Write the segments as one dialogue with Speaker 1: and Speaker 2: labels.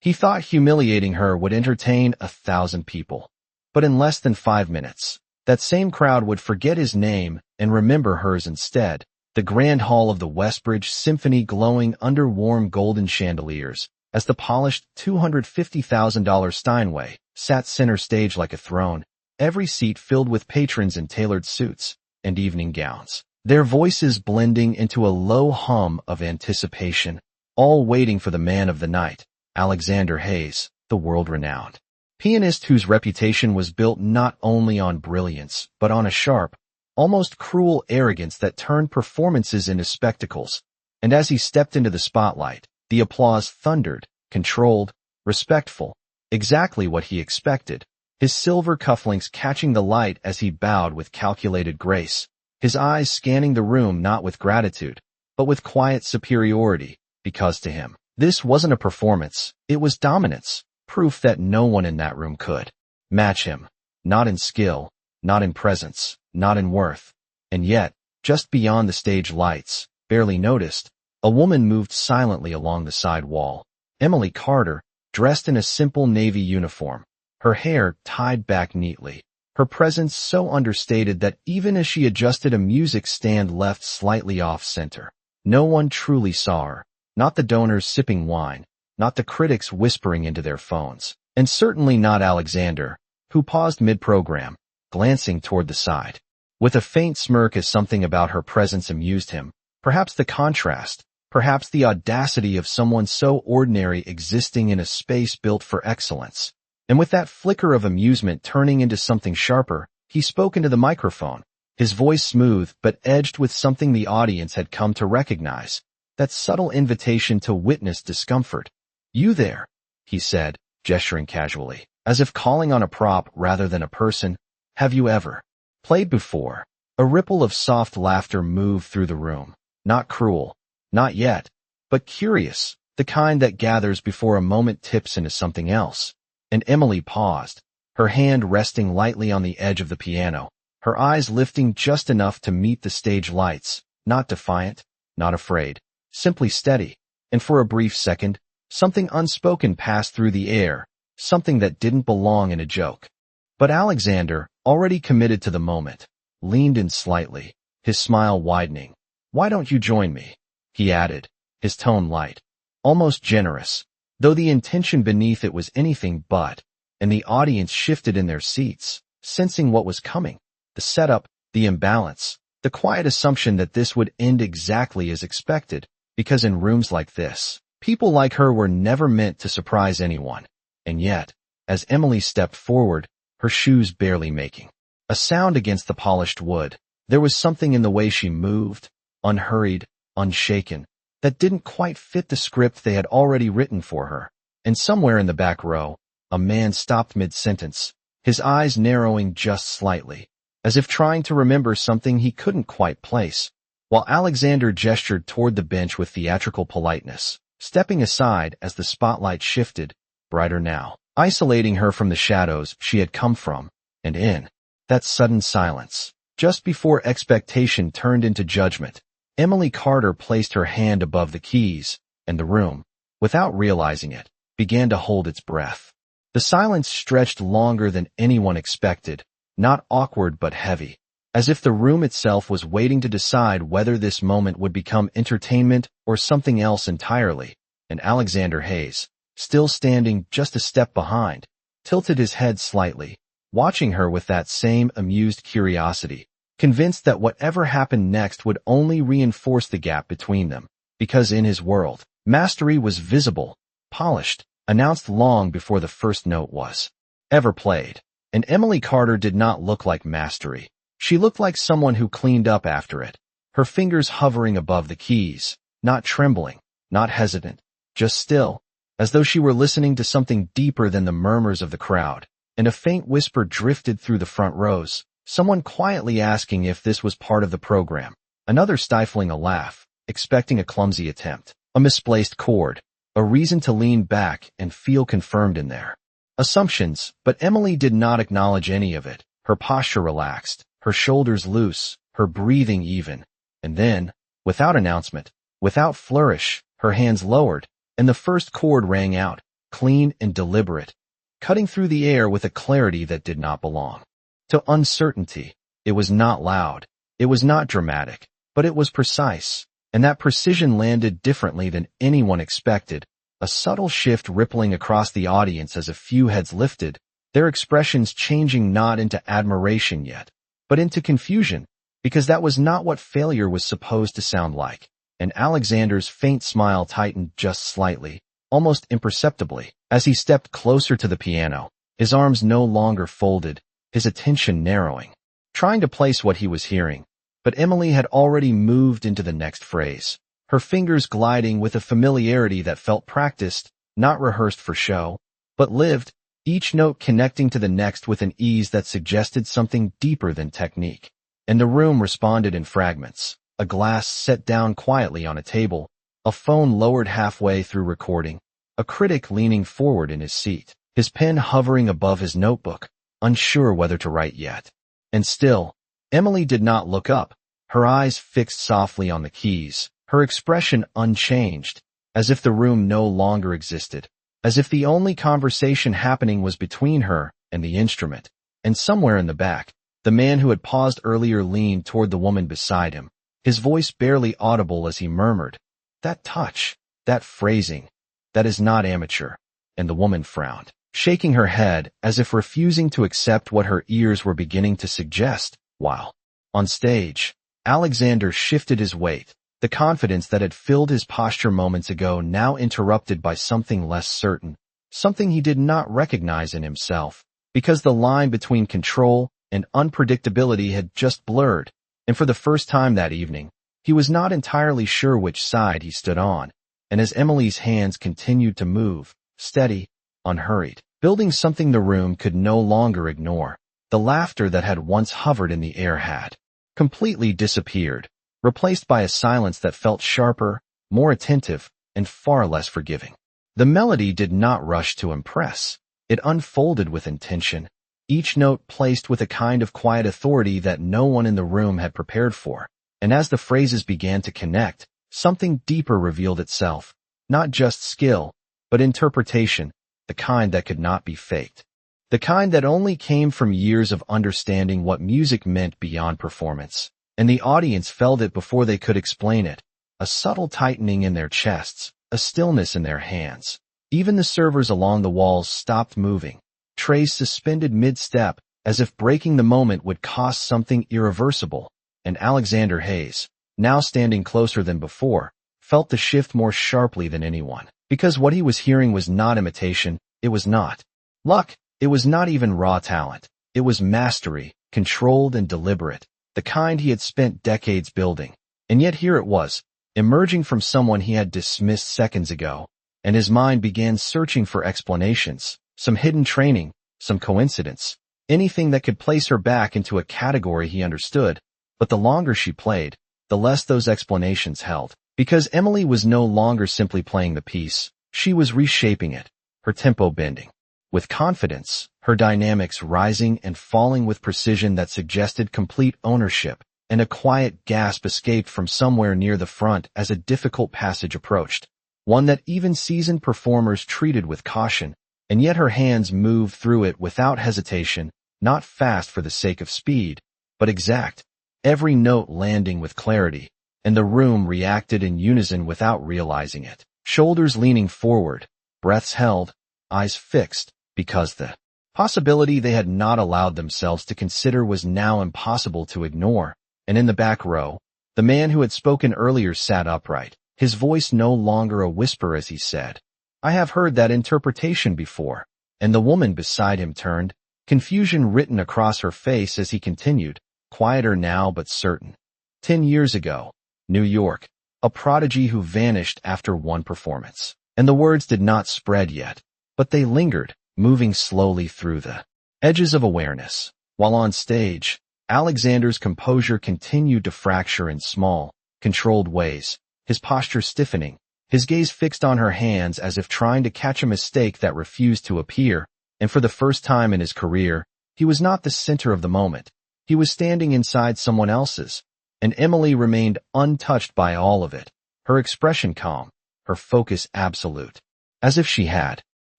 Speaker 1: He thought humiliating her would entertain 1,000 people. But in less than 5 minutes, that same crowd would forget his name and remember hers instead. The grand hall of the Westbridge Symphony glowing under warm golden chandeliers, as the polished $250,000 Steinway sat center stage like a throne, every seat filled with patrons in tailored suits and evening gowns, their voices blending into a low hum of anticipation, all waiting for the man of the night, Alexander Hayes, the world-renowned pianist whose reputation was built not only on brilliance, but on a sharp, almost cruel arrogance that turned performances into spectacles. And as he stepped into the spotlight, the applause thundered, controlled, respectful, exactly what he expected, his silver cufflinks catching the light as he bowed with calculated grace, his eyes scanning the room not with gratitude, but with quiet superiority, because to him, this wasn't a performance, it was dominance, proof that no one in that room could match him, not in skill, not in presence, not in worth. And yet, just beyond the stage lights, barely noticed, a woman moved silently along the side wall. Emily Carter, dressed in a simple navy uniform, her hair tied back neatly, her presence so understated that even as she adjusted a music stand left slightly off-center, no one truly saw her, not the donors sipping wine, not the critics whispering into their phones, and certainly not Alexander, who paused mid-program, glancing toward the side, with a faint smirk as something about her presence amused him, perhaps the contrast, perhaps the audacity of someone so ordinary existing in a space built for excellence. And with that flicker of amusement turning into something sharper, he spoke into the microphone, his voice smooth but edged with something the audience had come to recognize, that subtle invitation to witness discomfort. "You there," he said, gesturing casually, as if calling on a prop rather than a person. "Have you ever played before?" A ripple of soft laughter moved through the room, not cruel, not yet, but curious, the kind that gathers before a moment tips into something else. And Emily paused, her hand resting lightly on the edge of the piano, her eyes lifting just enough to meet the stage lights, not defiant, not afraid, simply steady. And for a brief second, something unspoken passed through the air, something that didn't belong in a joke. But Alexander, already committed to the moment, leaned in slightly, his smile widening. "Why don't you join me?" he added, his tone light, almost generous, though the intention beneath it was anything but, and the audience shifted in their seats, sensing what was coming, the setup, the imbalance, the quiet assumption that this would end exactly as expected, because in rooms like this, people like her were never meant to surprise anyone. And yet, as Emily stepped forward, her shoes barely making a sound against the polished wood, there was something in the way she moved, unhurried, unshaken, that didn't quite fit the script they had already written for her. And somewhere in the back row, a man stopped mid-sentence, his eyes narrowing just slightly, as if trying to remember something he couldn't quite place, while Alexander gestured toward the bench with theatrical politeness, stepping aside as the spotlight shifted, brighter now, isolating her from the shadows she had come from. And in that sudden silence, just before expectation turned into judgment, Emily Carter placed her hand above the keys, and the room, without realizing it, began to hold its breath. The silence stretched longer than anyone expected, not awkward but heavy, as if the room itself was waiting to decide whether this moment would become entertainment or something else entirely. And Alexander Hayes, still standing just a step behind, tilted his head slightly, watching her with that same amused curiosity, convinced that whatever happened next would only reinforce the gap between them, because in his world, mastery was visible, polished, announced long before the first note was ever played. And Emily Carter did not look like mastery. She looked like someone who cleaned up after it, her fingers hovering above the keys, not trembling, not hesitant, just still, as though she were listening to something deeper than the murmurs of the crowd. And a faint whisper drifted through the front rows, someone quietly asking if this was part of the program, another stifling a laugh, expecting a clumsy attempt, a misplaced chord, a reason to lean back and feel confirmed in their assumptions. But Emily did not acknowledge any of it, her posture relaxed, her shoulders loose, her breathing even. And then, without announcement, without flourish, her hands lowered, and the first chord rang out, clean and deliberate, cutting through the air with a clarity that did not belong to uncertainty. It was not loud, it was not dramatic, but it was precise, and that precision landed differently than anyone expected, a subtle shift rippling across the audience as a few heads lifted, their expressions changing not into admiration yet, but into confusion, because that was not what failure was supposed to sound like. And Alexander's faint smile tightened just slightly, almost imperceptibly, as he stepped closer to the piano, his arms no longer folded, his attention narrowing, trying to place what he was hearing. But Emily had already moved into the next phrase, her fingers gliding with a familiarity that felt practiced, not rehearsed for show, but lived, each note connecting to the next with an ease that suggested something deeper than technique. And the room responded in fragments, a glass set down quietly on a table, a phone lowered halfway through recording, a critic leaning forward in his seat, his pen hovering above his notebook, unsure whether to write yet. And still, Emily did not look up, her eyes fixed softly on the keys, her expression unchanged, as if the room no longer existed, as if the only conversation happening was between her and the instrument. And somewhere in the back, the man who had paused earlier leaned toward the woman beside him, his voice barely audible as he murmured, "That touch, that phrasing, that is not amateur." And the woman frowned, shaking her head as if refusing to accept what her ears were beginning to suggest, while, on stage, Alexander shifted his weight, the confidence that had filled his posture moments ago now interrupted by something less certain, something he did not recognize in himself, because the line between control and unpredictability had just blurred, and for the first time that evening, he was not entirely sure which side he stood on. And as Emily's hands continued to move, steady, unhurried, building something the room could no longer ignore, the laughter that had once hovered in the air had completely disappeared, replaced by a silence that felt sharper, more attentive, and far less forgiving. The melody did not rush to impress. It unfolded with intention, each note placed with a kind of quiet authority that no one in the room had prepared for. And as the phrases began to connect, something deeper revealed itself, not just skill, but interpretation, the kind that could not be faked. The kind that only came from years of understanding what music meant beyond performance. And the audience felt it before they could explain it, a subtle tightening in their chests, a stillness in their hands. Even the servers along the walls stopped moving, trays suspended mid-step, as if breaking the moment would cost something irreversible. And Alexander Hayes, now standing closer than before, felt the shift more sharply than anyone, because what he was hearing was not imitation, it was not luck, it was not even raw talent, it was mastery, controlled and deliberate, the kind he had spent decades building. And yet here it was, emerging from someone he had dismissed seconds ago, and his mind began searching for explanations, some hidden training, some coincidence, anything that could place her back into a category he understood. But the longer she played, the less those explanations held, because Emily was no longer simply playing the piece, she was reshaping it, her tempo bending with confidence, her dynamics rising and falling with precision that suggested complete ownership, and a quiet gasp escaped from somewhere near the front as a difficult passage approached, one that even seasoned performers treated with caution, and yet her hands moved through it without hesitation, not fast for the sake of speed, but exact, every note landing with clarity, and the room reacted in unison without realizing it, shoulders leaning forward, breaths held, eyes fixed, because the possibility they had not allowed themselves to consider was now impossible to ignore. And in the back row, the man who had spoken earlier sat upright, his voice no longer a whisper as he said, "I have heard that interpretation before." And the woman beside him turned, confusion written across her face as he continued, quieter now but certain. 10 years ago, New York, a prodigy who vanished after one performance. And the words did not spread yet, but they lingered, moving slowly through the edges of awareness. While on stage, Alexander's composure continued to fracture in small, controlled ways, his posture stiffening, his gaze fixed on her hands as if trying to catch a mistake that refused to appear. And for the first time in his career, he was not the center of the moment. He was standing inside someone else's, and Emily remained untouched by all of it, her expression calm, her focus absolute, as if she had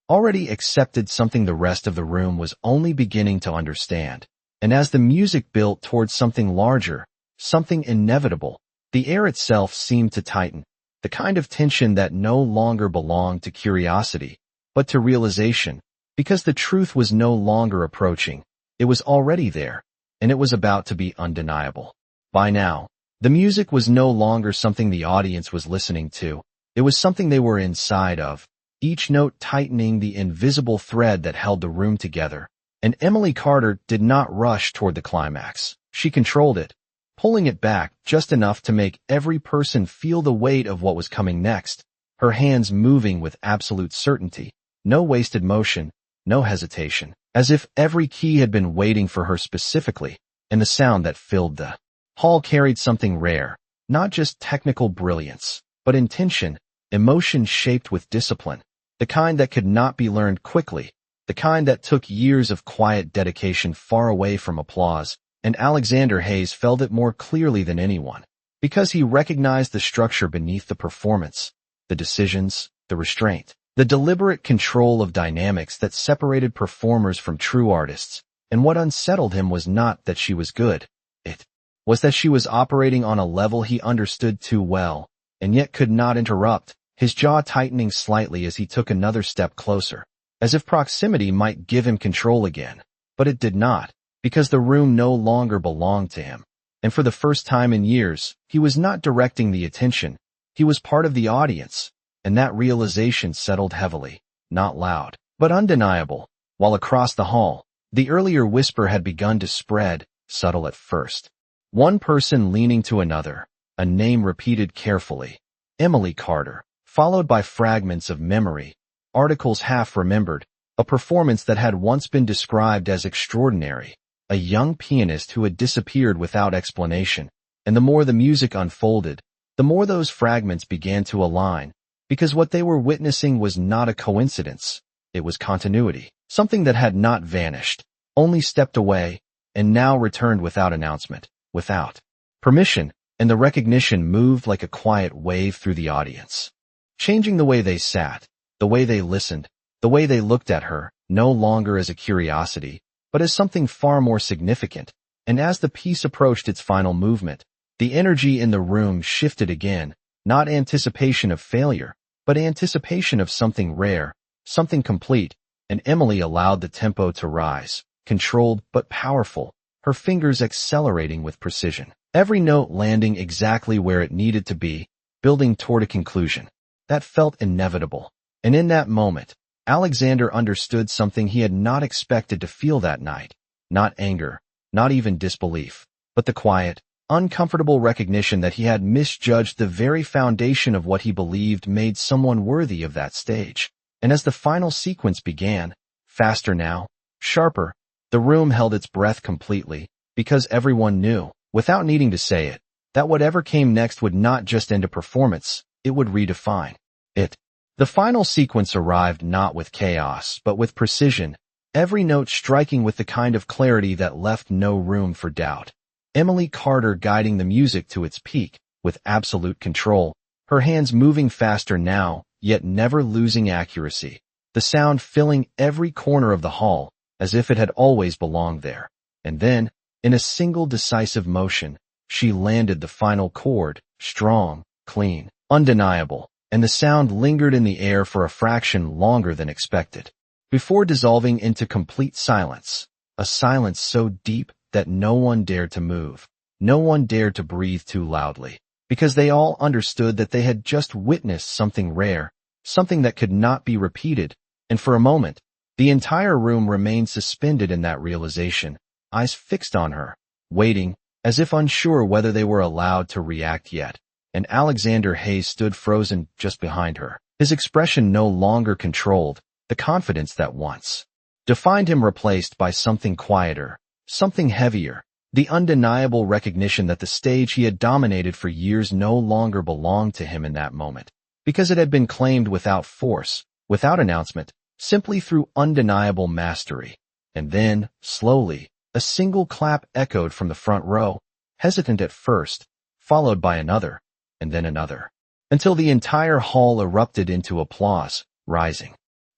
Speaker 1: already accepted something the rest of the room was only beginning to understand. And as the music built towards something larger, something inevitable, the air itself seemed to tighten, the kind of tension that no longer belonged to curiosity, but to realization, because the truth was no longer approaching, it was already there, and it was about to be undeniable. By now, the music was no longer something the audience was listening to, it was something they were inside of, each note tightening the invisible thread that held the room together. And Emily Carter did not rush toward the climax. She controlled it, pulling it back just enough to make every person feel the weight of what was coming next, her hands moving with absolute certainty, no wasted motion, no hesitation, as if every key had been waiting for her specifically, and the sound that filled the hall carried something rare, not just technical brilliance, but intention, emotion shaped with discipline, the kind that could not be learned quickly, the kind that took years of quiet dedication far away from applause, and Alexander Hayes felt it more clearly than anyone, because he recognized the structure beneath the performance, the decisions, the restraint, the deliberate control of dynamics that separated performers from true artists, and what unsettled him was not that she was good, it was that she was operating on a level he understood too well, and yet could not interrupt, his jaw tightening slightly as he took another step closer, as if proximity might give him control again, but it did not, because the room no longer belonged to him, and for the first time in years, he was not directing the attention, he was part of the audience, and that realization settled heavily, not loud, but undeniable, while across the hall, the earlier whisper had begun to spread, subtle at first. One person leaning to another, a name repeated carefully, Emily Carter, followed by fragments of memory, articles half remembered, a performance that had once been described as extraordinary, a young pianist who had disappeared without explanation, and the more the music unfolded, the more those fragments began to align, because what they were witnessing was not a coincidence, it was continuity, something that had not vanished, only stepped away, and now returned without announcement, without permission, and the recognition moved like a quiet wave through the audience, changing the way they sat, the way they listened, the way they looked at her, no longer as a curiosity, but as something far more significant, and as the piece approached its final movement, the energy in the room shifted again, not anticipation of failure, but anticipation of something rare, something complete, and Emily allowed the tempo to rise, controlled but powerful, her fingers accelerating with precision, every note landing exactly where it needed to be, building toward a conclusion that felt inevitable. And in that moment, Alexander understood something he had not expected to feel that night, not anger, not even disbelief, but the quiet, uncomfortable recognition that he had misjudged the very foundation of what he believed made someone worthy of that stage. And as the final sequence began, faster now, sharper, the room held its breath completely, because everyone knew, without needing to say it, that whatever came next would not just end a performance, it would redefine it. The final sequence arrived not with chaos, but with precision, every note striking with the kind of clarity that left no room for doubt. Emily Carter guiding the music to its peak, with absolute control, her hands moving faster now, yet never losing accuracy, the sound filling every corner of the hall, as if it had always belonged there. And then, in a single decisive motion, she landed the final chord, strong, clean, undeniable, and the sound lingered in the air for a fraction longer than expected, before dissolving into complete silence, a silence so deep that no one dared to move, no one dared to breathe too loudly, because they all understood that they had just witnessed something rare, something that could not be repeated, and for a moment, the entire room remained suspended in that realization, eyes fixed on her, waiting, as if unsure whether they were allowed to react yet. And Alexander Hayes stood frozen just behind her, his expression no longer controlled, the confidence that once defined him replaced by something quieter, something heavier, the undeniable recognition that the stage he had dominated for years no longer belonged to him in that moment, because it had been claimed without force, without announcement, simply through undeniable mastery. And then, slowly, a single clap echoed from the front row, hesitant at first, followed by another, and then another, until the entire hall erupted into applause, rising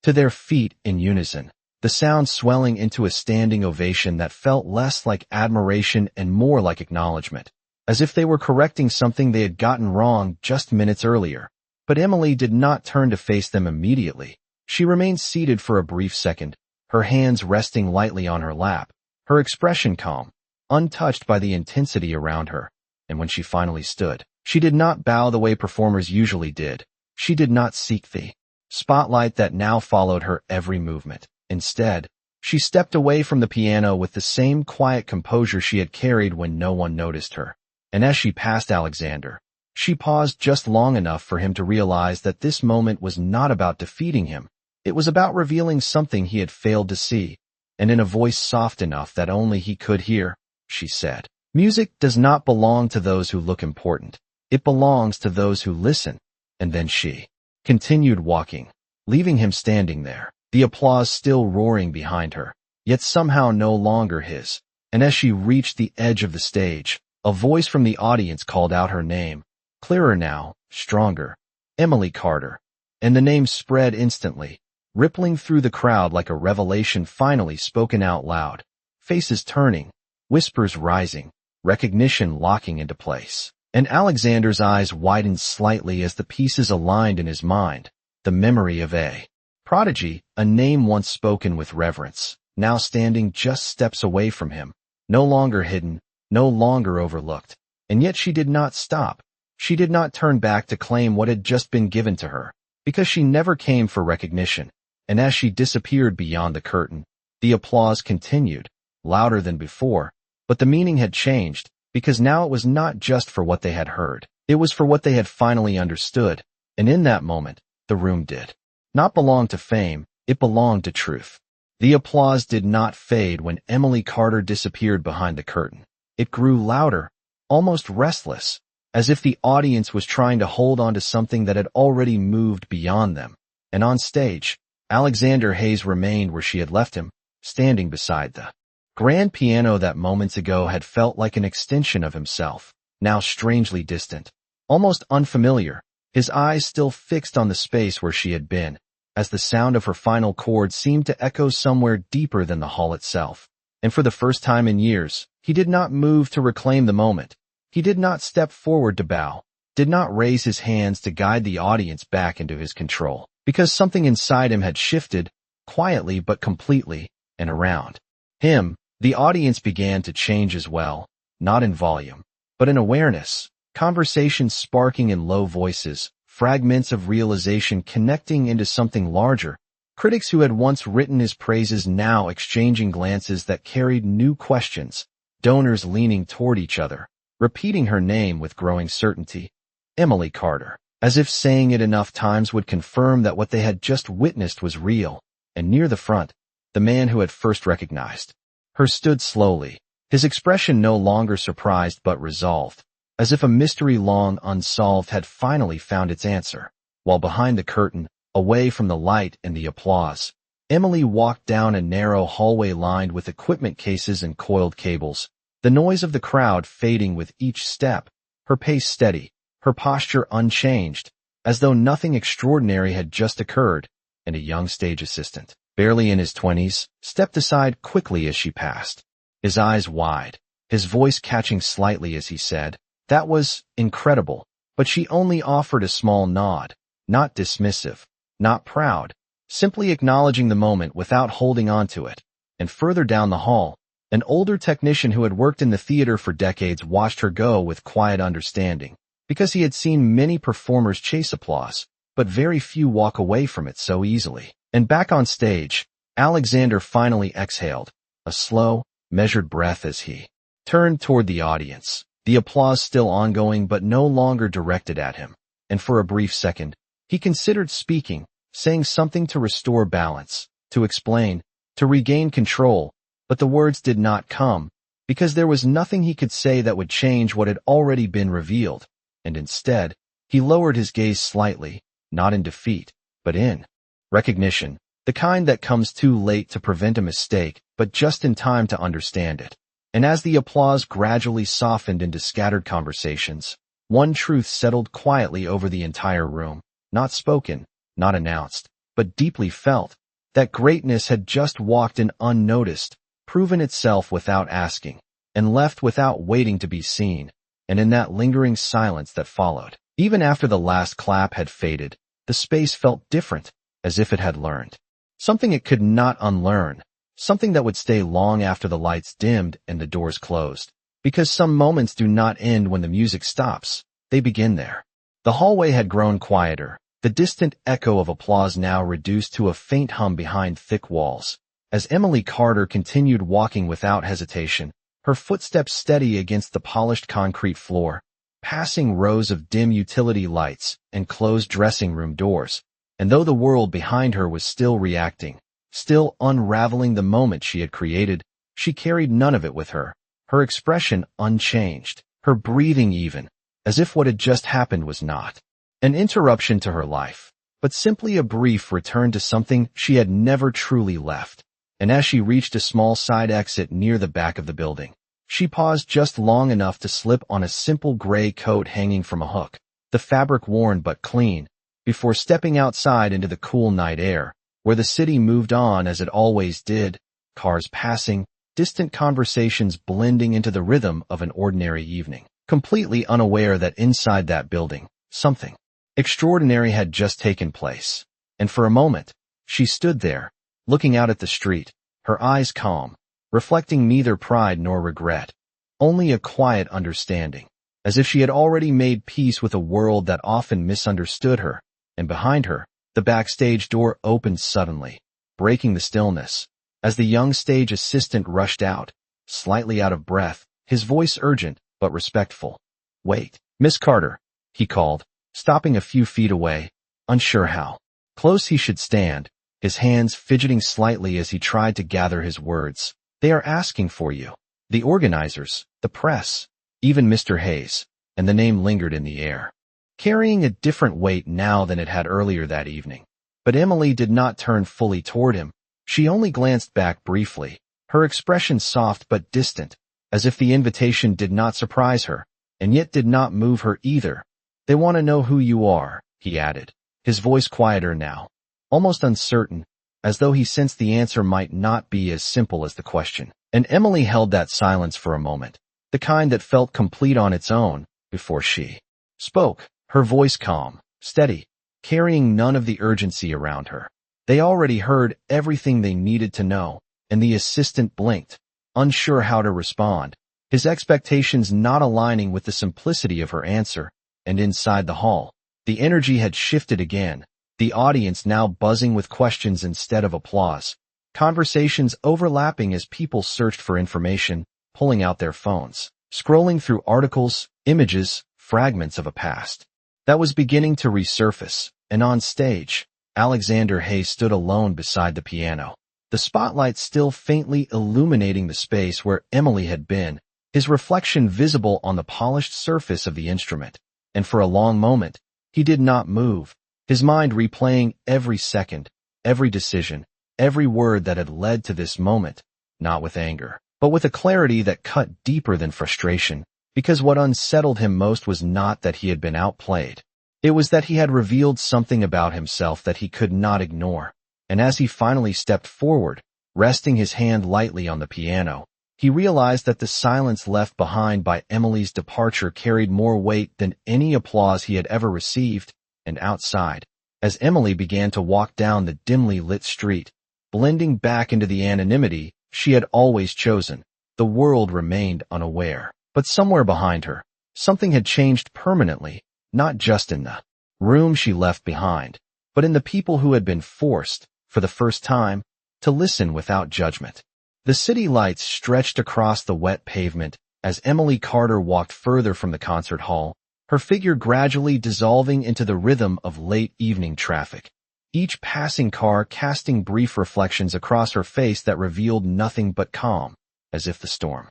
Speaker 1: to their feet in unison, the sound swelling into a standing ovation that felt less like admiration and more like acknowledgement, as if they were correcting something they had gotten wrong just minutes earlier. But Emily did not turn to face them immediately. She remained seated for a brief second, her hands resting lightly on her lap, her expression calm, untouched by the intensity around her. And when she finally stood, she did not bow the way performers usually did. She did not seek the spotlight that now followed her every movement. Instead, she stepped away from the piano with the same quiet composure she had carried when no one noticed her. And as she passed Alexander, she paused just long enough for him to realize that this moment was not about defeating him. It was about revealing something he had failed to see. And in a voice soft enough that only he could hear, she said, "Music does not belong to those who look important. It belongs to those who listen." And then she continued walking, leaving him standing there, the applause still roaring behind her, yet somehow no longer his. And as she reached the edge of the stage, a voice from the audience called out her name, clearer now, stronger, "Emily Carter." And the name spread instantly, rippling through the crowd like a revelation finally spoken out loud. Faces turning, whispers rising, recognition locking into place. And Alexander's eyes widened slightly as the pieces aligned in his mind. The memory of a prodigy, a name once spoken with reverence, now standing just steps away from him, no longer hidden, no longer overlooked. And yet she did not stop. She did not turn back to claim what had just been given to her, because she never came for recognition. And as she disappeared beyond the curtain, the applause continued, louder than before, but the meaning had changed, because now it was not just for what they had heard. It was for what they had finally understood. And in that moment, the room did not belong to fame, it belonged to truth. The applause did not fade when Emily Carter disappeared behind the curtain. It grew louder, almost restless, as if the audience was trying to hold on to something that had already moved beyond them. And on stage, Alexander Hayes remained where she had left him, standing beside the grand piano that moments ago had felt like an extension of himself, now strangely distant, almost unfamiliar, his eyes still fixed on the space where she had been, as the sound of her final chord seemed to echo somewhere deeper than the hall itself. And for the first time in years, he did not move to reclaim the moment. He did not step forward to bow, did not raise his hands to guide the audience back into his control, because something inside him had shifted, quietly but completely, and around him, the audience began to change as well, not in volume, but in awareness, conversations sparking in low voices, fragments of realization connecting into something larger, critics who had once written his praises now exchanging glances that carried new questions, donors leaning toward each other, repeating her name with growing certainty, Emily Carter, as if saying it enough times would confirm that what they had just witnessed was real. And near the front, the man who had first recognized her stood slowly, his expression no longer surprised but resolved, as if a mystery long unsolved had finally found its answer. While behind the curtain, away from the light and the applause, Emily walked down a narrow hallway lined with equipment cases and coiled cables, the noise of the crowd fading with each step, her pace steady, her posture unchanged, as though nothing extraordinary had just occurred. And a young stage assistant, barely in his 20s, stepped aside quickly as she passed, his eyes wide, his voice catching slightly as he said, "That was incredible," but she only offered a small nod, not dismissive, not proud, simply acknowledging the moment without holding on to it. And further down the hall, an older technician who had worked in the theater for decades watched her go with quiet understanding, because he had seen many performers chase applause, but very few walk away from it so easily. And back on stage, Alexander finally exhaled, a slow, measured breath as he turned toward the audience, the applause still ongoing but no longer directed at him. And for a brief second, he considered speaking, saying something to restore balance, to explain, to regain control, but the words did not come, because there was nothing he could say that would change what had already been revealed. And instead, he lowered his gaze slightly, not in defeat, but in recognition, the kind that comes too late to prevent a mistake, but just in time to understand it. And as the applause gradually softened into scattered conversations, one truth settled quietly over the entire room, not spoken, not announced, but deeply felt, that greatness had just walked in unnoticed, proven itself without asking, and left without waiting to be seen. And in that lingering silence that followed, even after the last clap had faded, the space felt different, as if it had learned something it could not unlearn, something that would stay long after the lights dimmed and the doors closed. Because some moments do not end when the music stops, they begin there. The hallway had grown quieter, the distant echo of applause now reduced to a faint hum behind thick walls. As Emily Carter continued walking without hesitation, her footsteps steady against the polished concrete floor, passing rows of dim utility lights and closed dressing room doors, and though the world behind her was still reacting, still unraveling the moment she had created, she carried none of it with her, her expression unchanged, her breathing even, as if what had just happened was not an interruption to her life, but simply a brief return to something she had never truly left. And as she reached a small side exit near the back of the building, she paused just long enough to slip on a simple gray coat hanging from a hook, the fabric worn but clean, before stepping outside into the cool night air, where the city moved on as it always did, cars passing, distant conversations blending into the rhythm of an ordinary evening, completely unaware that inside that building, something extraordinary had just taken place. And for a moment, she stood there, looking out at the street, her eyes calm, reflecting neither pride nor regret, only a quiet understanding, as if she had already made peace with a world that often misunderstood her. And behind her, the backstage door opened suddenly, breaking the stillness, as the young stage assistant rushed out, slightly out of breath, his voice urgent but respectful. "Wait, Miss Carter," he called, stopping a few feet away, unsure how close he should stand, his hands fidgeting slightly as he tried to gather his words. "They are asking for you. The organizers, the press, even Mr. Hayes," and the name lingered in the air, carrying a different weight now than it had earlier that evening. But Emily did not turn fully toward him. She only glanced back briefly, her expression soft but distant, as if the invitation did not surprise her, and yet did not move her either. "They want to know who you are," he added, his voice quieter now, almost uncertain, as though he sensed the answer might not be as simple as the question. And Emily held that silence for a moment, the kind that felt complete on its own, before she spoke, her voice calm, steady, carrying none of the urgency around her. They already heard everything they needed to know, and the assistant blinked, unsure how to respond, his expectations not aligning with the simplicity of her answer. And inside the hall, the energy had shifted again, the audience now buzzing with questions instead of applause, conversations overlapping as people searched for information, pulling out their phones, scrolling through articles, images, fragments of a past that was beginning to resurface. And on stage, Alexander Hayes stood alone beside the piano, the spotlight still faintly illuminating the space where Emily had been, his reflection visible on the polished surface of the instrument. And for a long moment, he did not move, his mind replaying every second, every decision, every word that had led to this moment, not with anger, but with a clarity that cut deeper than frustration, because what unsettled him most was not that he had been outplayed. It was that he had revealed something about himself that he could not ignore. And as he finally stepped forward, resting his hand lightly on the piano, he realized that the silence left behind by Emily's departure carried more weight than any applause he had ever received. And outside, as Emily began to walk down the dimly lit street, blending back into the anonymity she had always chosen, the world remained unaware. But somewhere behind her, something had changed permanently, not just in the room she left behind, but in the people who had been forced, for the first time, to listen without judgment. The city lights stretched across the wet pavement as Emily Carter walked further from the concert hall, her figure gradually dissolving into the rhythm of late evening traffic, each passing car casting brief reflections across her face that revealed nothing but calm, as if the storm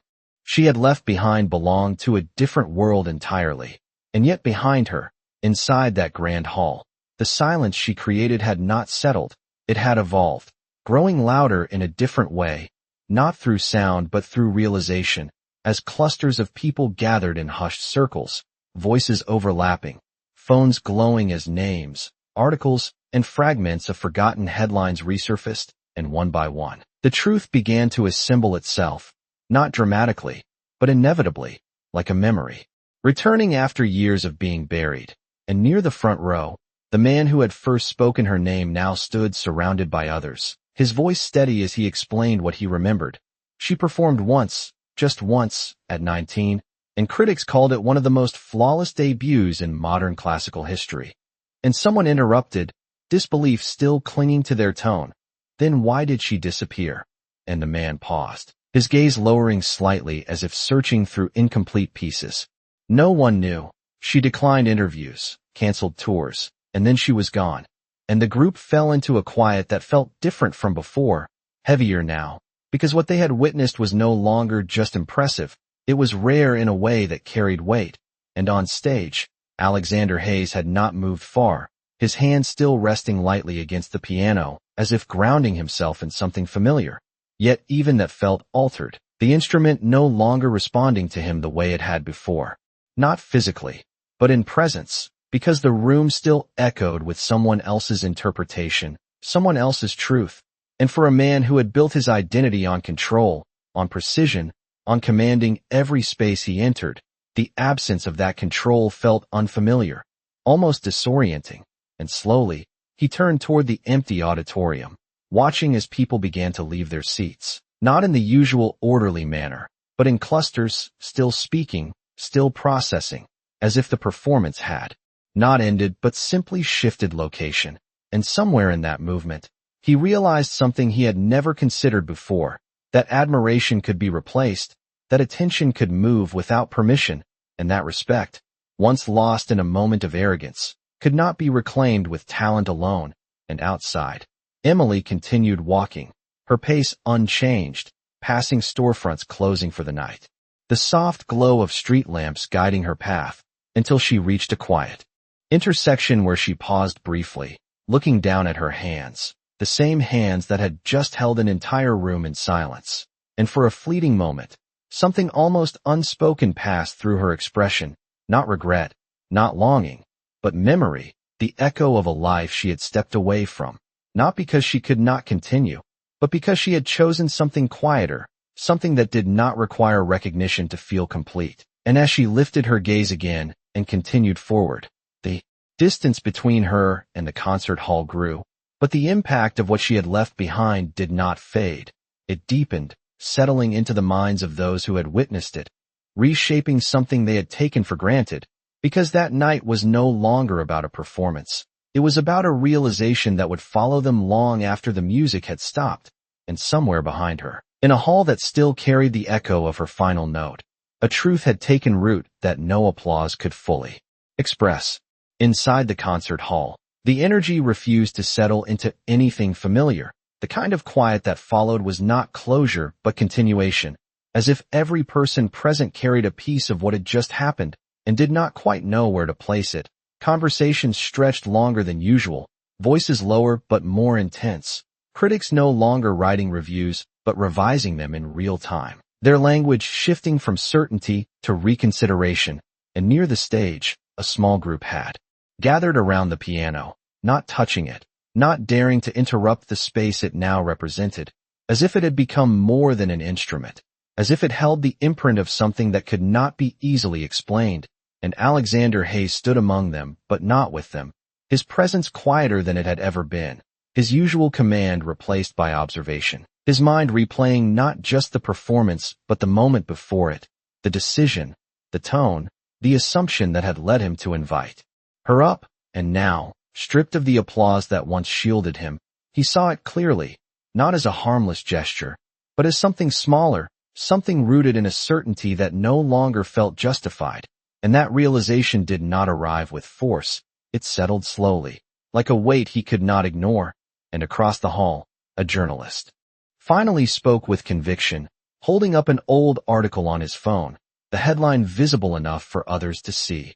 Speaker 1: she had left behind belonged to a different world entirely. And yet behind her, inside that grand hall, the silence she created had not settled, it had evolved, growing louder in a different way, not through sound but through realization, as clusters of people gathered in hushed circles, voices overlapping, phones glowing as names, articles, and fragments of forgotten headlines resurfaced, and one by one, the truth began to assemble itself, not dramatically, but inevitably, like a memory. Returning after years of being buried, and near the front row, the man who had first spoken her name now stood surrounded by others, his voice steady as he explained what he remembered. She performed once, just once, at 19, and critics called it one of the most flawless debuts in modern classical history. And someone interrupted, disbelief still clinging to their tone. Then why did she disappear? And the man paused, his gaze lowering slightly as if searching through incomplete pieces. No one knew. She declined interviews, canceled tours, and then she was gone. And the group fell into a quiet that felt different from before, heavier now, because what they had witnessed was no longer just impressive, it was rare in a way that carried weight. And on stage, Alexander Hayes had not moved far, his hand still resting lightly against the piano, as if grounding himself in something familiar. Yet even that felt altered, the instrument no longer responding to him the way it had before. Not physically, but in presence, because the room still echoed with someone else's interpretation, someone else's truth. And for a man who had built his identity on control, on precision, on commanding every space he entered, the absence of that control felt unfamiliar, almost disorienting, and slowly, he turned toward the empty auditorium, watching as people began to leave their seats, not in the usual orderly manner, but in clusters, still speaking, still processing, as if the performance had not ended but simply shifted location. And somewhere in that movement, he realized something he had never considered before, that admiration could be replaced, that attention could move without permission, and that respect, once lost in a moment of arrogance, could not be reclaimed with talent alone. And outside, Emily continued walking, her pace unchanged, passing storefronts closing for the night, the soft glow of street lamps guiding her path, until she reached a quiet intersection where she paused briefly, looking down at her hands, the same hands that had just held an entire room in silence. And for a fleeting moment, something almost unspoken passed through her expression, not regret, not longing, but memory, the echo of a life she had stepped away from, not because she could not continue, but because she had chosen something quieter, something that did not require recognition to feel complete. And as she lifted her gaze again and continued forward, the distance between her and the concert hall grew, but the impact of what she had left behind did not fade. It deepened, settling into the minds of those who had witnessed it, reshaping something they had taken for granted, because that night was no longer about a performance. It was about a realization that would follow them long after the music had stopped. And somewhere behind her, in a hall that still carried the echo of her final note, a truth had taken root that no applause could fully express. Inside the concert hall, the energy refused to settle into anything familiar. The kind of quiet that followed was not closure but continuation, as if every person present carried a piece of what had just happened and did not quite know where to place it. Conversations stretched longer than usual, voices lower but more intense, critics no longer writing reviews but revising them in real time, their language shifting from certainty to reconsideration. And near the stage, a small group had gathered around the piano, not touching it, not daring to interrupt the space it now represented, as if it had become more than an instrument, as if it held the imprint of something that could not be easily explained. And Alexander Hayes stood among them, but not with them, his presence quieter than it had ever been, his usual command replaced by observation, his mind replaying not just the performance but the moment before it, the decision, the tone, the assumption that had led him to invite her up. And now, stripped of the applause that once shielded him, he saw it clearly, not as a harmless gesture, but as something smaller, something rooted in a certainty that no longer felt justified. And that realization did not arrive with force, it settled slowly, like a weight he could not ignore. And across the hall, a journalist finally spoke with conviction, holding up an old article on his phone, the headline visible enough for others to see.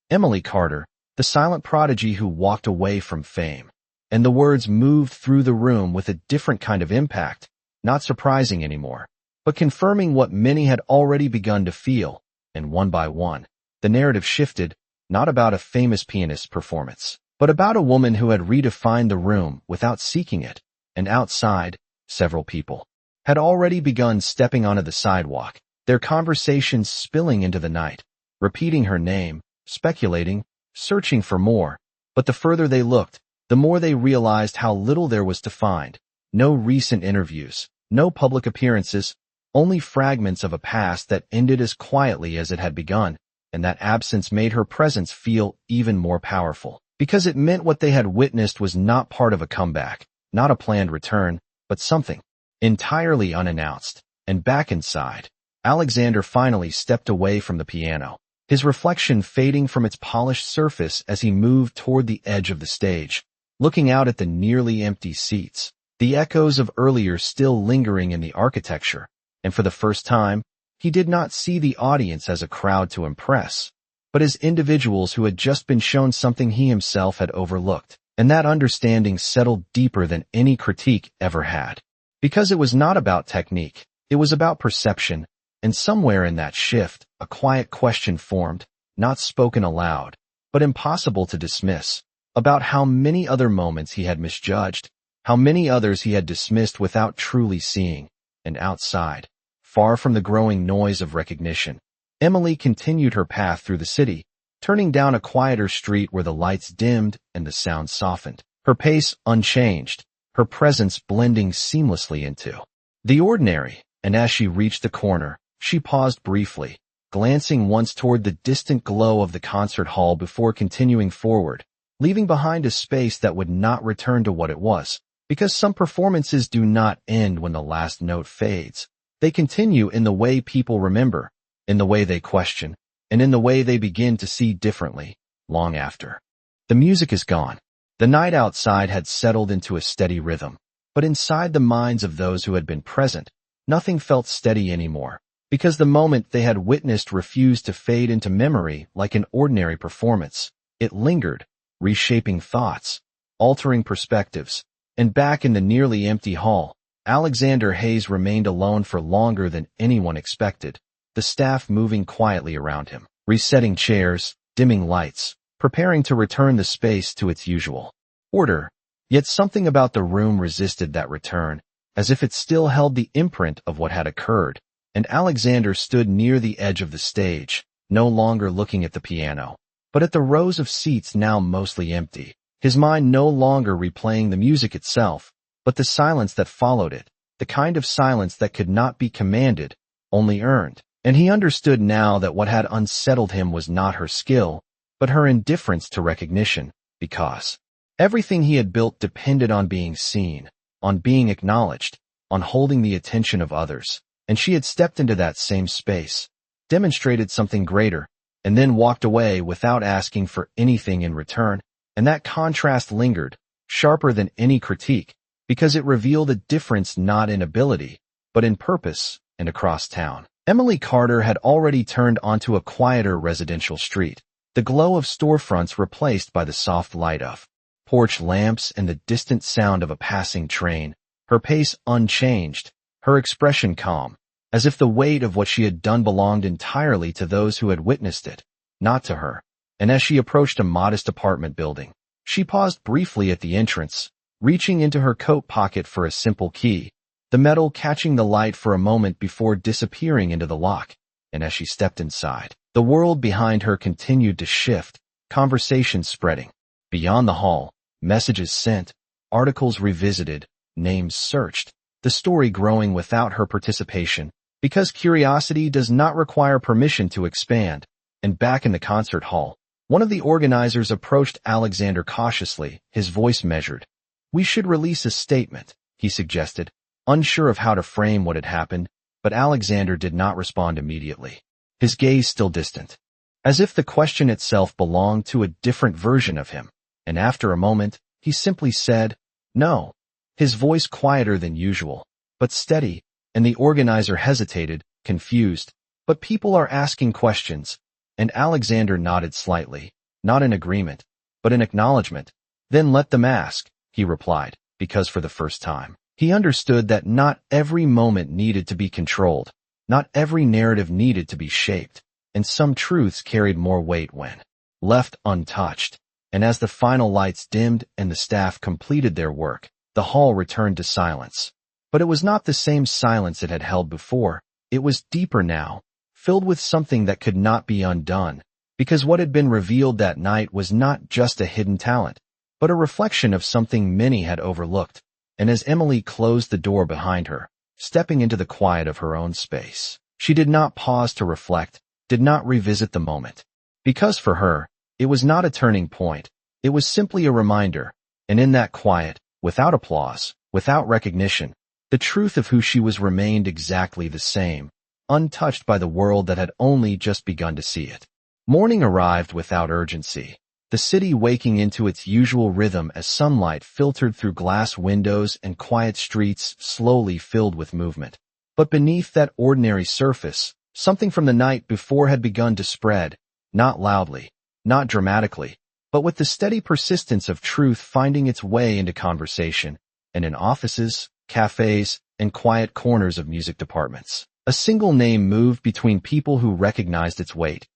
Speaker 1: Emily Carter, the silent prodigy who walked away from fame. And the words moved through the room with a different kind of impact, not surprising anymore, but confirming what many had already begun to feel. And one by one, the narrative shifted, not about a famous pianist's performance, but but about a woman who had redefined the room without seeking it, and outside, several people had already begun stepping onto the sidewalk, their conversations spilling into the night, repeating her name, speculating, searching for more. But the further they looked, the more they realized how little there was to find. No recent interviews, no public appearances, only fragments of a past that ended as quietly as it had begun, and that absence made her presence feel even more powerful, because it meant what they had witnessed was not part of a comeback, not a planned return, but something entirely unannounced. And back inside, Alexander finally stepped away from the piano, his reflection fading from its polished surface as he moved toward the edge of the stage, looking out at the nearly empty seats, the echoes of earlier still lingering in the architecture. And for the first time, he did not see the audience as a crowd to impress, but as individuals who had just been shown something he himself had overlooked. And that understanding settled deeper than any critique ever had. Because it was not about technique, it was about perception, and somewhere in that shift, a quiet question formed, not spoken aloud, but impossible to dismiss, about how many other moments he had misjudged, how many others he had dismissed without truly seeing. And outside, far from the growing noise of recognition, Emily continued her path through the city, turning down a quieter street where the lights dimmed and the sound softened, her pace unchanged, her presence blending seamlessly into the ordinary. And as she reached the corner, she paused briefly, glancing once toward the distant glow of the concert hall before continuing forward, leaving behind a space that would not return to what it was. Because some performances do not end when the last note fades. They continue in the way people remember, in the way they question, and in the way they begin to see differently, long after the music is gone. The night outside had settled into a steady rhythm, but inside the minds of those who had been present, nothing felt steady anymore, because the moment they had witnessed refused to fade into memory like an ordinary performance. It lingered, reshaping thoughts, altering perspectives, and back in the nearly empty hall, Alexander Hayes remained alone for longer than anyone expected, the staff moving quietly around him, resetting chairs, dimming lights, preparing to return the space to its usual order. Yet something about the room resisted that return, as if it still held the imprint of what had occurred. And Alexander stood near the edge of the stage, no longer looking at the piano, but at the rows of seats now mostly empty, his mind no longer replaying the music itself, but the silence that followed it, the kind of silence that could not be commanded, only earned. And he understood now that what had unsettled him was not her skill, but her indifference to recognition, because everything he had built depended on being seen, on being acknowledged, on holding the attention of others. And she had stepped into that same space, demonstrated something greater, and then walked away without asking for anything in return. And that contrast lingered, sharper than any critique, because it revealed a difference not in ability, but in purpose. And across town, Emily Carter had already turned onto a quieter residential street, the glow of storefronts replaced by the soft light of porch lamps and the distant sound of a passing train, her pace unchanged, her expression calm, as if the weight of what she had done belonged entirely to those who had witnessed it, not to her. And as she approached a modest apartment building, she paused briefly at the entrance, reaching into her coat pocket for a simple key, the metal catching the light for a moment before disappearing into the lock. And as she stepped inside, the world behind her continued to shift, conversations spreading. Beyond the hall, messages sent, articles revisited, names searched, the story growing without her participation, because curiosity does not require permission to expand. And back in the concert hall, one of the organizers approached Alexander cautiously, his voice measured. "We should release a statement," he suggested, unsure of how to frame what had happened, but Alexander did not respond immediately, his gaze still distant, as if the question itself belonged to a different version of him. And after a moment, he simply said, "No," his voice quieter than usual, but steady. And the organizer hesitated, confused. "But people are asking questions." And Alexander nodded slightly, not in agreement, but in acknowledgement. "Then let them ask," he replied, because for the first time, he understood that not every moment needed to be controlled, not every narrative needed to be shaped, and some truths carried more weight when left untouched. and as the final lights dimmed and the staff completed their work, the hall returned to silence. But it was not the same silence it had held before. It was deeper now, filled with something that could not be undone, because what had been revealed that night was not just a hidden talent, but a reflection of something many had overlooked. And as Emily closed the door behind her, stepping into the quiet of her own space, she did not pause to reflect, did not revisit the moment. Because for her, it was not a turning point, it was simply a reminder, and in that quiet, without applause, without recognition, the truth of who she was remained exactly the same, untouched by the world that had only just begun to see it. Morning arrived without urgency, the city waking into its usual rhythm as sunlight filtered through glass windows and quiet streets slowly filled with movement. But beneath that ordinary surface, something from the night before had begun to spread, not loudly, not dramatically, but with the steady persistence of truth finding its way into conversation, and in offices, cafes, and quiet corners of music departments. A single name moved between people who recognized its weight.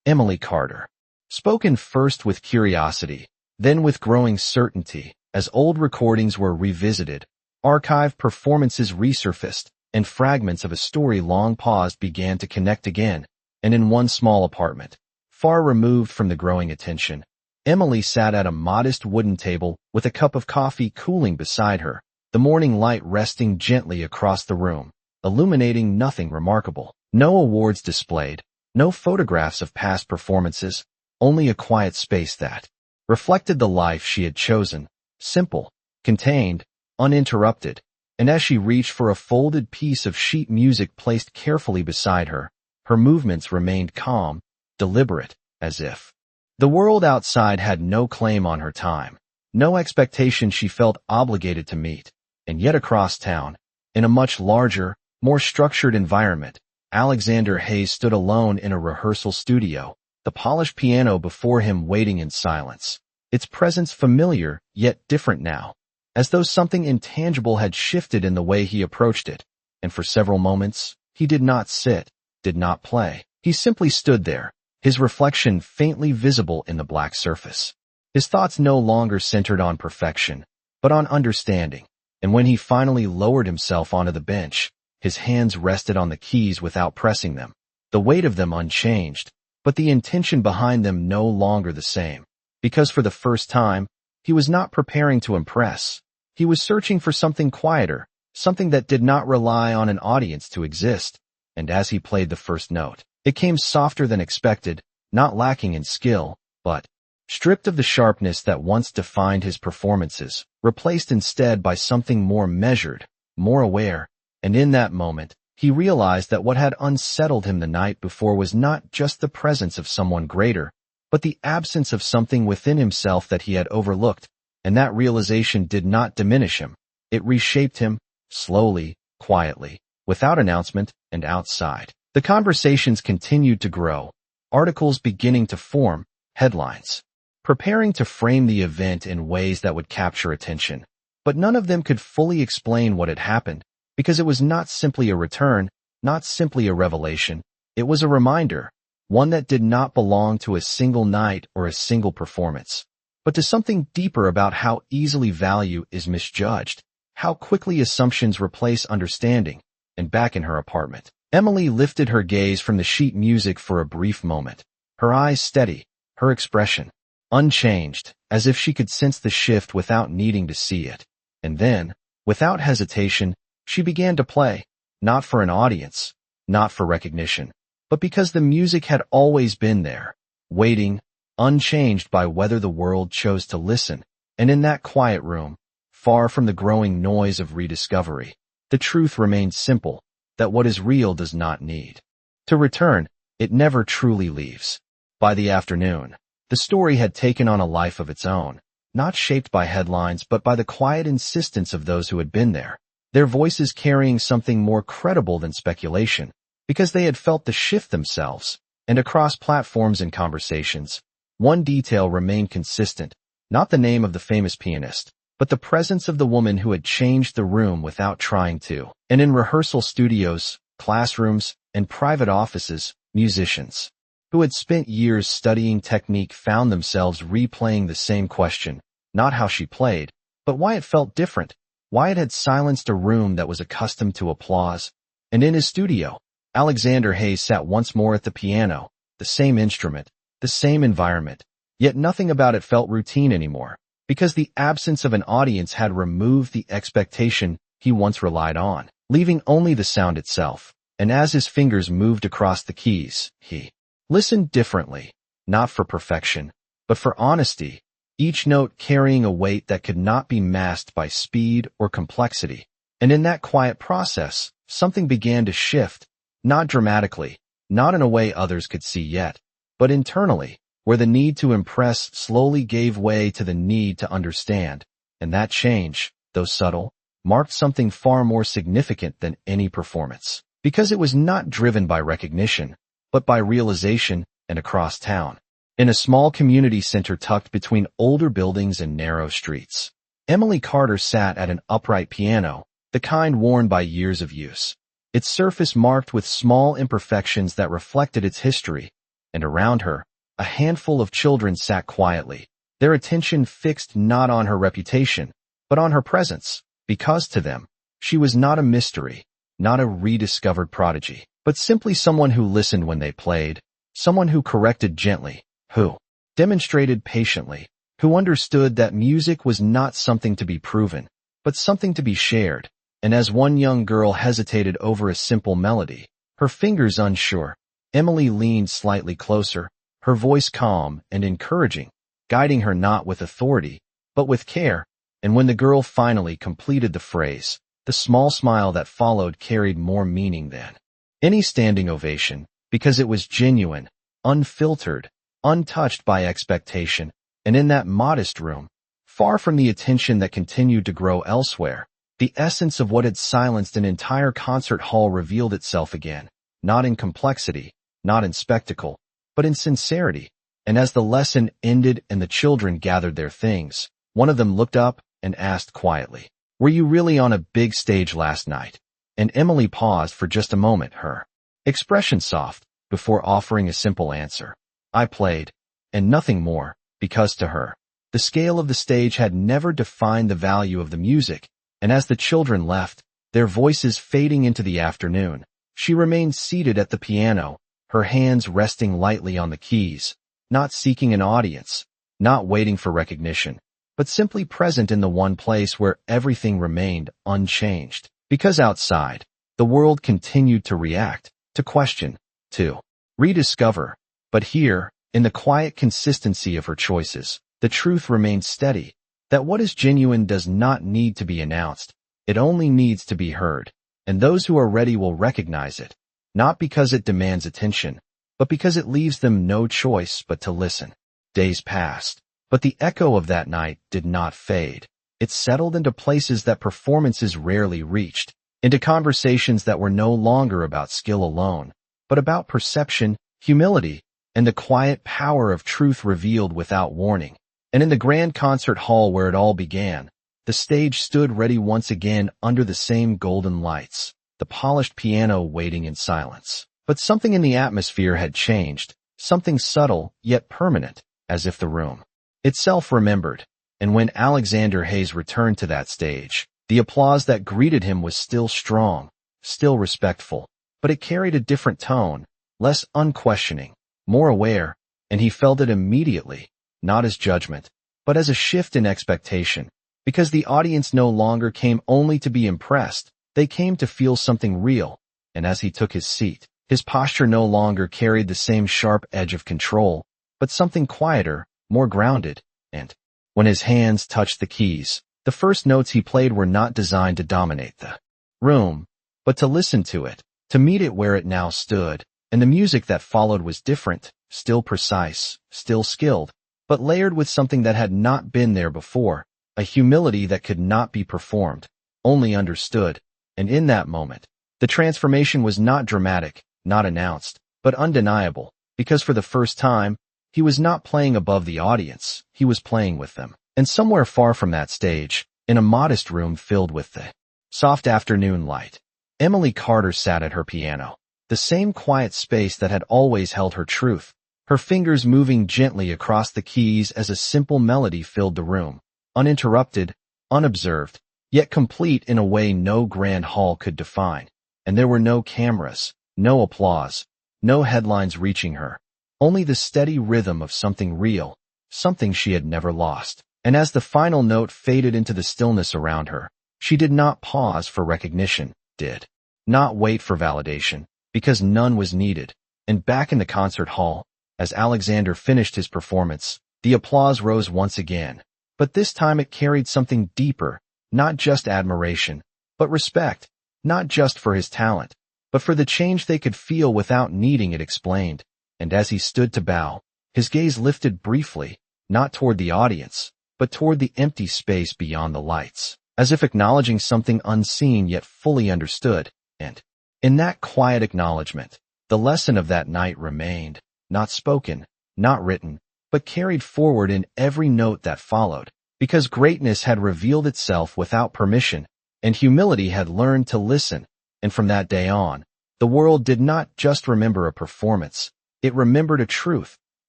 Speaker 1: Emily Carter. Spoken first with curiosity, then with growing certainty, as old recordings were revisited, archived performances resurfaced, and fragments of a story long paused began to connect again, and in one small apartment, far removed from the growing attention, Emily sat at a modest wooden table with a cup of coffee cooling beside her, the morning light resting gently across the room, illuminating nothing remarkable. No awards displayed, no photographs of past performances, only a quiet space that reflected the life she had chosen, simple, contained, uninterrupted, and as she reached for a folded piece of sheet music placed carefully beside her, her movements remained calm, deliberate, as if the world outside had no claim on her time, no expectation she felt obligated to meet. And yet across town, in a much larger, more structured environment, Alexander Hayes stood alone in a rehearsal studio, the polished piano before him waiting in silence, its presence familiar yet different now, as though something intangible had shifted in the way he approached it, and for several moments, he did not sit, did not play. He simply stood there, his reflection faintly visible in the black surface. His thoughts no longer centered on perfection, but on understanding. And when he finally lowered himself onto the bench, his hands rested on the keys without pressing them, the weight of them unchanged, but the intention behind them no longer the same. Because for the first time, he was not preparing to impress. He was searching for something quieter, something that did not rely on an audience to exist. And as he played the first note, it came softer than expected, not lacking in skill, but stripped of the sharpness that once defined his performances, replaced instead by something more measured, more aware, and in that moment, he realized that what had unsettled him the night before was not just the presence of someone greater, but the absence of something within himself that he had overlooked, and that realization did not diminish him. It reshaped him, slowly, quietly, without announcement, and outside. The conversations continued to grow, articles beginning to form, headlines preparing to frame the event in ways that would capture attention. But none of them could fully explain what had happened, because it was not simply a return, not simply a revelation. It was a reminder, one that did not belong to a single night or a single performance, but to something deeper about how easily value is misjudged, how quickly assumptions replace understanding. And back in her apartment, Emily lifted her gaze from the sheet music for a brief moment, her eyes steady, her expression unchanged, as if she could sense the shift without needing to see it. And then, without hesitation, she began to play, not for an audience, not for recognition, but because the music had always been there, waiting, unchanged by whether the world chose to listen. And in that quiet room, far from the growing noise of rediscovery, the truth remained simple, that what is real does not need to return. It never truly leaves. By the afternoon, the story had taken on a life of its own, not shaped by headlines but by the quiet insistence of those who had been there, their voices carrying something more credible than speculation, because they had felt the shift themselves. And across platforms and conversations, one detail remained consistent, not the name of the famous pianist, but the presence of the woman who had changed the room without trying to. And in rehearsal studios, classrooms, and private offices, musicians who had spent years studying technique, found themselves replaying the same question, not how she played, but why it felt different, why it had silenced a room that was accustomed to applause. And in his studio, Alexander Hayes sat once more at the piano, the same instrument, the same environment, yet nothing about it felt routine anymore, because the absence of an audience had removed the expectation he once relied on, leaving only the sound itself. And as his fingers moved across the keys, he listened differently, not for perfection, but for honesty, each note carrying a weight that could not be masked by speed or complexity. And in that quiet process, something began to shift, not dramatically, not in a way others could see yet, but internally, where the need to impress slowly gave way to the need to understand. And that change, though subtle, marked something far more significant than any performance, because it was not driven by recognition, but by realization. And across town, in a small community center tucked between older buildings and narrow streets, Emily Carter sat at an upright piano, the kind worn by years of use, its surface marked with small imperfections that reflected its history. And around her, a handful of children sat quietly, their attention fixed not on her reputation, but on her presence, because to them, she was not a mystery, not a rediscovered prodigy, but simply someone who listened when they played, someone who corrected gently, who demonstrated patiently, who understood that music was not something to be proven, but something to be shared. And as one young girl hesitated over a simple melody, her fingers unsure, Emily leaned slightly closer, her voice calm and encouraging, guiding her not with authority, but with care. And when the girl finally completed the phrase, the small smile that followed carried more meaning than any standing ovation, because it was genuine, unfiltered, untouched by expectation. And in that modest room, far from the attention that continued to grow elsewhere, the essence of what had silenced an entire concert hall revealed itself again, not in complexity, not in spectacle, but in sincerity. And as the lesson ended and the children gathered their things, one of them looked up and asked quietly, "Were you really on a big stage last night?" And Emily paused for just a moment, her expression soft, before offering a simple answer. "I played, and nothing more," because to her, the scale of the stage had never defined the value of the music. And as the children left, their voices fading into the afternoon, she remained seated at the piano, her hands resting lightly on the keys, not seeking an audience, not waiting for recognition, but simply present in the one place where everything remained unchanged. Because outside, the world continued to react, to question, to rediscover. But here, in the quiet consistency of her choices, the truth remained steady, that what is genuine does not need to be announced, it only needs to be heard. And those who are ready will recognize it, not because it demands attention, but because it leaves them no choice but to listen. Days passed, but the echo of that night did not fade. It settled into places that performances rarely reached, into conversations that were no longer about skill alone, but about perception, humility, and the quiet power of truth revealed without warning. And in the grand concert hall where it all began, the stage stood ready once again under the same golden lights, the polished piano waiting in silence. But something in the atmosphere had changed, something subtle yet permanent, as if the room itself remembered. And when Alexander Hayes returned to that stage, the applause that greeted him was still strong, still respectful, but it carried a different tone, less unquestioning, more aware, and he felt it immediately, not as judgment, but as a shift in expectation, because the audience no longer came only to be impressed, they came to feel something real. And as he took his seat, his posture no longer carried the same sharp edge of control, but something quieter, more grounded. And when his hands touched the keys, the first notes he played were not designed to dominate the room, but to listen to it, to meet it where it now stood. And the music that followed was different, still precise, still skilled, but layered with something that had not been there before, a humility that could not be performed, only understood. And in that moment, the transformation was not dramatic, not announced, but undeniable, because for the first time, he was not playing above the audience, he was playing with them. And somewhere far from that stage, in a modest room filled with the soft afternoon light, Emily Carter sat at her piano, the same quiet space that had always held her truth, her fingers moving gently across the keys as a simple melody filled the room, uninterrupted, unobserved, yet complete in a way no grand hall could define. And there were no cameras, no applause, no headlines reaching her, only the steady rhythm of something real, something she had never lost. And as the final note faded into the stillness around her, she did not pause for recognition, did not wait for validation, because none was needed. And back in the concert hall, as Alexander finished his performance, the applause rose once again. But this time it carried something deeper, not just admiration, but respect, not just for his talent, but for the change they could feel without needing it explained. And as he stood to bow, his gaze lifted briefly, not toward the audience, but toward the empty space beyond the lights, as if acknowledging something unseen yet fully understood. And in that quiet acknowledgement, the lesson of that night remained, not spoken, not written, but carried forward in every note that followed, because greatness had revealed itself without permission, and humility had learned to listen. And from that day on, the world did not just remember a performance, it remembered a truth,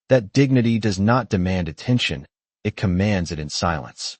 Speaker 1: that dignity does not demand attention, it commands it in silence.